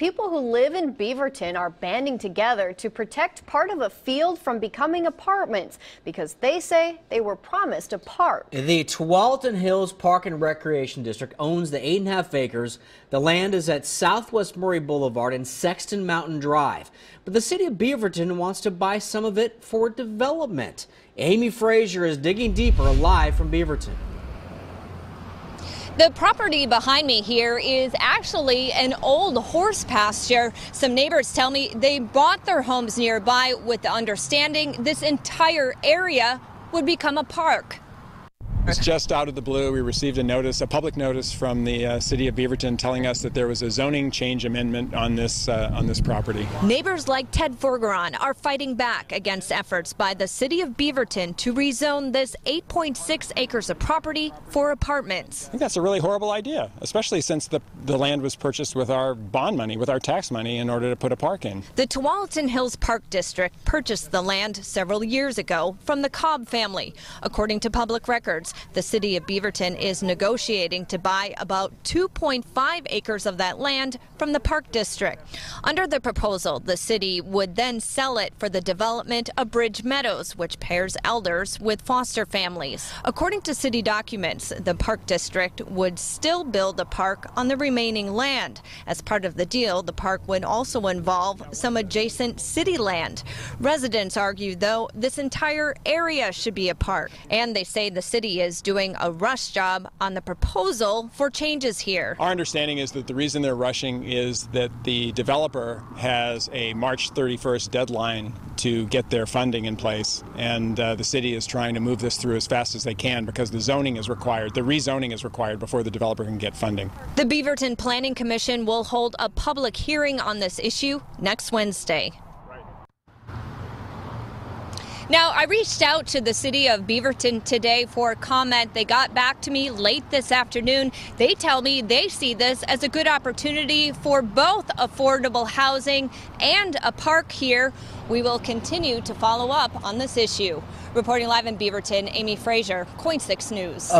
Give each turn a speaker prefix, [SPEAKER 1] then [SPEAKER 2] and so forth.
[SPEAKER 1] people who live in Beaverton are banding together to protect part of a field from becoming apartments because they say they were promised a park.
[SPEAKER 2] The Tualatin Hills Park and Recreation District owns the 8.5 acres. The land is at Southwest Murray Boulevard and Sexton Mountain Drive. But the city of Beaverton wants to buy some of it for development. Amy Frazier is digging deeper live from Beaverton.
[SPEAKER 3] The property behind me here is actually an old horse pasture. Some neighbors tell me they bought their homes nearby with the understanding this entire area would become a park.
[SPEAKER 4] It's just out of the blue. We received a public notice from the city of Beaverton telling us that there was a zoning change amendment on this property.
[SPEAKER 3] Neighbors like Ted Forgeron are fighting back against efforts by the city of Beaverton to rezone this 8.6 acres of property for apartments.
[SPEAKER 4] I think that's a really horrible idea, especially since the land was purchased with our bond money, with our tax money, in order to put a park in.
[SPEAKER 3] The Tualatin Hills Park District purchased the land several years ago from the Cobb family. According to public records, the city of Beaverton is negotiating to buy about 2.5 acres of that land from the Park District. Under the proposal, the city would then sell it for the development of Bridge Meadows, which pairs elders with foster families. According to city documents, the Park District would still build a park on the remaining land. As part of the deal, the park would also involve some adjacent city land. Residents argue, though, this entire area should be a park, and they say the city is doing a rush job on the proposal for changes here.
[SPEAKER 4] Our understanding is that the reason they're rushing is that the developer has a March 31st deadline to get their funding in place, and the city is trying to move this through as fast as they can because the zoning is required, the rezoning is required before the developer can get funding.
[SPEAKER 3] The Beaverton Planning Commission will hold a public hearing on this issue next Wednesday. Now, I reached out to the city of Beaverton today for a comment. They got back to me late this afternoon. They tell me they see this as a good opportunity for both affordable housing and a park here. We will continue to follow up on this issue. Reporting live in Beaverton, Amy Frazier, KOIN 6 News.